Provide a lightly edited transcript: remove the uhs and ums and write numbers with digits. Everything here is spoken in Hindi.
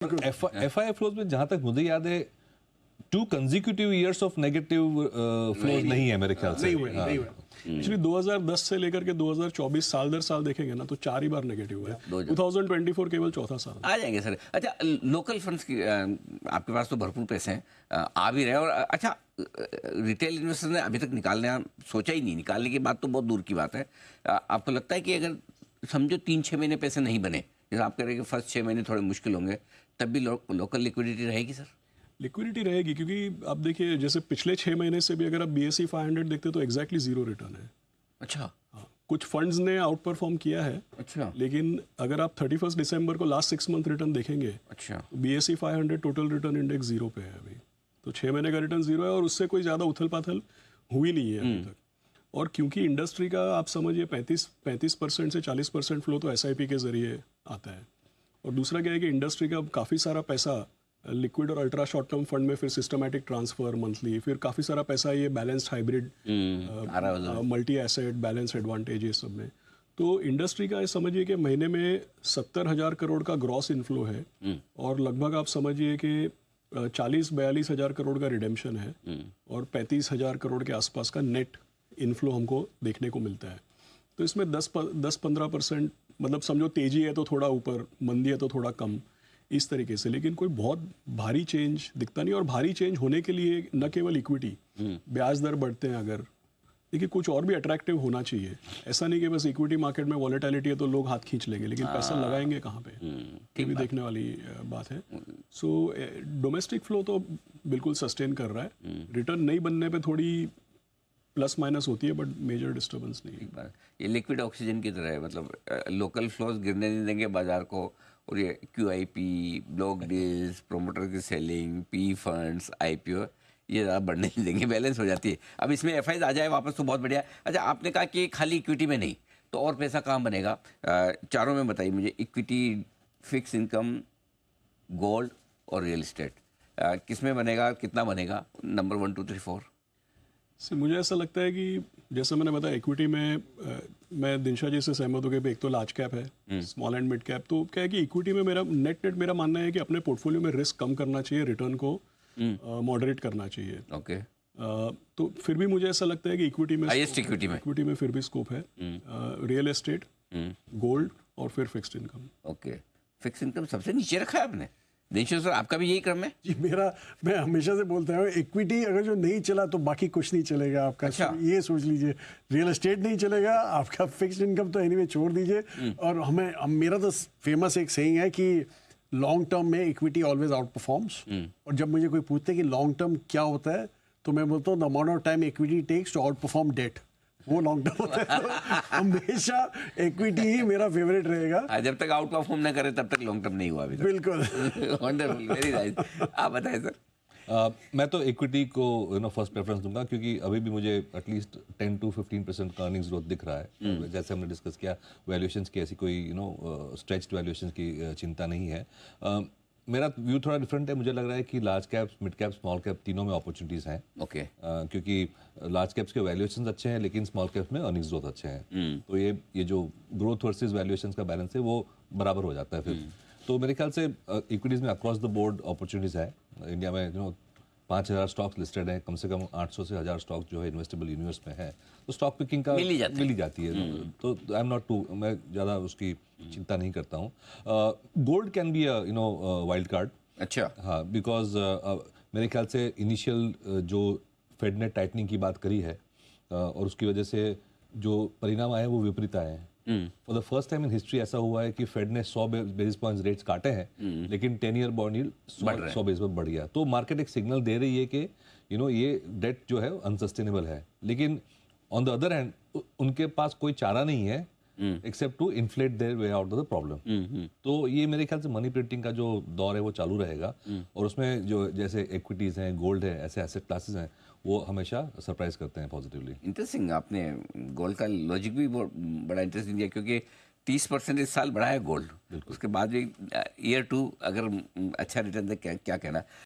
एफआई फ्लोज में जहां तक मुझे याद है 2 consecutive years of negative flows नहीं है मेरे ख्याल से। नहीं हुआ। एक्चुअली 2010 से लेकर के 2024 साल दर साल देखेंगे ना तो 4 ही बार नेगेटिव हुआ है। 2024 केवल चौथा साल आ जाएंगे सर। अच्छा, लोकल फंड्स की आपके पास तो भरपूर पैसे हैं, आ भी रहे हैं। और अच्छा, रिटेल इन्वेस्टर ने अभी तक निकालने सोचा ही नहीं, निकालने की बात तो बहुत दूर की बात है। आपको लगता है कि अगर समझो 3-6 महीने पैसे नहीं बने, जैसे आप कह रहे हैं कि फर्स्ट 6 महीने थोड़े मुश्किल होंगे, तब भी लोकल लिक्विडिटी रहेगी सर? लिक्विडिटी रहेगी, क्योंकि आप देखिए जैसे पिछले 6 महीने से भी अगर आप BSE 500 देखते तो एग्जैक्टली 0 रिटर्न है। अच्छा। हाँ, कुछ फंड्स ने आउट परफॉर्म किया है। अच्छा। लेकिन अगर आप 31 दिसंबर को लास्ट 6 मंथ रिटर्न देखेंगे, अच्छा, तो BSE 500 टोटल रिटर्न इंडेक्स 0 पे है अभी। तो 6 महीने का रिटर्न 0 है और उससे कोई ज़्यादा उथल पाथल हुई नहीं है अभी तक। और क्योंकि इंडस्ट्री का आप समझिए 35% से 40% फ्लो तो SIP के जरिए आता है। और दूसरा क्या है कि इंडस्ट्री का काफ़ी सारा पैसा लिक्विड और अल्ट्रा शॉर्ट टर्म फंड में, फिर सिस्टमैटिक ट्रांसफर मंथली, फिर काफ़ी सारा पैसा ये balanced hybrid, multi asset, balance advantage, ये सब में। तो इंडस्ट्री का समझिए कि महीने में 70,000 करोड़ का ग्रॉस इनफ्लो है और लगभग आप समझिए कि 40-42 हज़ार करोड़ का रिडेम्पशन है और 35,000 करोड़ के आसपास का नेट इनफ्लो हमको देखने को मिलता है। तो इसमें 10-15% मतलब समझो तेजी है तो थोड़ा ऊपर, मंदी है तो थोड़ा कम, इस तरीके से। लेकिन कोई बहुत भारी चेंज दिखता नहीं। और भारी चेंज होने के लिए न केवल इक्विटी, ब्याज दर बढ़ते हैं अगर, देखिए कुछ और भी अट्रैक्टिव होना चाहिए। ऐसा नहीं कि बस इक्विटी मार्केट में वॉलेटिलिटी है तो लोग हाथ खींच लेंगे, लेकिन पैसा लगाएंगे कहाँ पे, ये भी देखने वाली बात है। सो डोमेस्टिक फ्लो तो बिल्कुल सस्टेन कर रहा है। रिटर्न नहीं बनने पे थोड़ी प्लस माइनस होती है, बट मेजर डिस्टर्बेंस नहीं है। ये लिक्विड ऑक्सीजन की तरह है, मतलब लोकल फ्लोज गिरने नहीं देंगे बाजार को। और ये QIP, ब्लॉक डील्स, प्रोमोटर की सेलिंग, P फंड्स, IPO, ये ज़्यादा बढ़ने नहीं देंगे, बैलेंस हो जाती है। अब इसमें FIs आ जाए वापस तो बहुत बढ़िया। अच्छा, आपने कहा कि खाली इक्विटी में नहीं, तो और पैसा कहाँ बनेगा? चारों में बताइए मुझे। इक्विटी, फिक्स इनकम, गोल्ड और रियल इस्टेट, किस में बनेगा, कितना बनेगा? नंबर 1, 2, 3, 4। मुझे ऐसा लगता है कि जैसे मैंने बताया, इक्विटी में मैं दिनशा जी से सहमत हो गया। एक तो लार्ज कैप है, स्मॉल एंड मिड कैप। तो क्या है कि इक्विटी में मेरा नेट मेरा मानना है कि अपने पोर्टफोलियो में रिस्क कम करना चाहिए, रिटर्न को मॉडरेट करना चाहिए। ओके। तो फिर भी मुझे ऐसा लगता है कि इक्विटी में इक्विटी में फिर भी स्कोप है। रियल एस्टेट, गोल्ड और फिर fixed income. Okay. Fixed income सबसे नीचे रखा है आपने। दिनेश सर, आपका भी यही क्रम है? जी, मैं हमेशा से बोलता हूँ, इक्विटी अगर जो नहीं चला तो बाकी कुछ नहीं चलेगा आपका। अच्छा। ये सोच लीजिए, रियल एस्टेट नहीं चलेगा आपका, फिक्स्ड इनकम तो एनीवे छोड़ दीजिए। और मेरा तो फेमस एक सेइंग है कि लॉन्ग टर्म में इक्विटी ऑलवेज आउट परफॉर्म्स। और जब मुझे कोई पूछते हैं कि लॉन्ग टर्म क्या होता है, तो मैं बोलता हूँ the amount of time equity takes to outperform debt, वो लॉन्ग टर्म होता है। तो हमेशा इक्विटी ही मेरा फेवरेट रहेगा। जब तक आउट परफॉर्म ना करे तब तक लॉन्ग टर्म नहीं हुआ अभी तक। बिल्कुल। Wonderful, very nice. आप बताएं सर। मैं तो इक्विटी को फर्स्ट प्रेफरेंस दूंगा, क्योंकि अभी भी मुझे एटलीस्ट 10 to 15% का अर्निंग्स ग्रोथ दिख रहा है। जैसे हमने डिस्कस किया, वैल्यूएशंस की ऐसी कोई स्ट्रेच्ड वैल्यूएशंस की चिंता नहीं है। मेरा व्यू थोड़ा डिफरेंट है। मुझे लग रहा है कि large cap, mid cap, small cap तीनों में अपॉर्चुनिटीज़ हैं। ओके। क्योंकि लार्ज कैप्स के वैल्यूएशंस अच्छे हैं, लेकिन स्मॉल कैप्स में अर्निंग्स ग्रोथ अच्छे हैं। तो ये जो ग्रोथ वर्सेस वैल्यूएशंस का बैलेंस है वो बराबर हो जाता है फिर। तो मेरे ख्याल से इक्विटीज़ में अक्रॉस द बोर्ड अपॉर्चुनिटीज़ है। इंडिया में 5,000 स्टॉक्स लिस्टेड हैं, कम से कम 800 से 1,000 स्टॉक्स जो है इन्वेस्टेबल यूनिवर्स में है। तो स्टॉक पिकिंग का मिल ही जाती है। तो आई एम नॉट टू, मैं ज़्यादा उसकी चिंता नहीं करता हूँ। Gold can be wild card. अच्छा। हाँ, बिकॉज मेरे ख्याल से इनिशियल जो फेड ने टाइटनिंग की बात करी है और उसकी वजह से जो परिणाम आए हैं वो विपरीत आए हैं। For the first time in history ऐसा हुआ है कि फेड ने 100 बेसिस पॉइंट्स रेट्स काटे हैं, लेकिन 10 ईयर बॉन्ड यील्ड 100 बेसिस पर बढ़ गया। तो मार्केट एक सिग्नल दे रही है कि ये डेट जो है अनसस्टेनेबल है। लेकिन ऑन द अदर हैंड उनके पास कोई चारा नहीं है except to inflate their way out of the problem. तो ये मेरे ख्याल से मनी प्रिंटिंग का जो दौर है वो चालू रहेगा। और उसमें जो जैसे इक्विटीज़ हैं, गोल्ड है, ऐसे एसेट क्लासेस हैं, वो हमेशा सरप्राइज करते हैं पॉजिटिवली। इंटरेस्टिंग, आपने गोल्ड का लॉजिक भी बड़ा इंटरेस्टिंग दिया, क्योंकि 30% इस साल बढ़ा है गोल्ड। उसके बाद भी ईयर 2 अगर अच्छा रिटर्न दे, क्या कहना।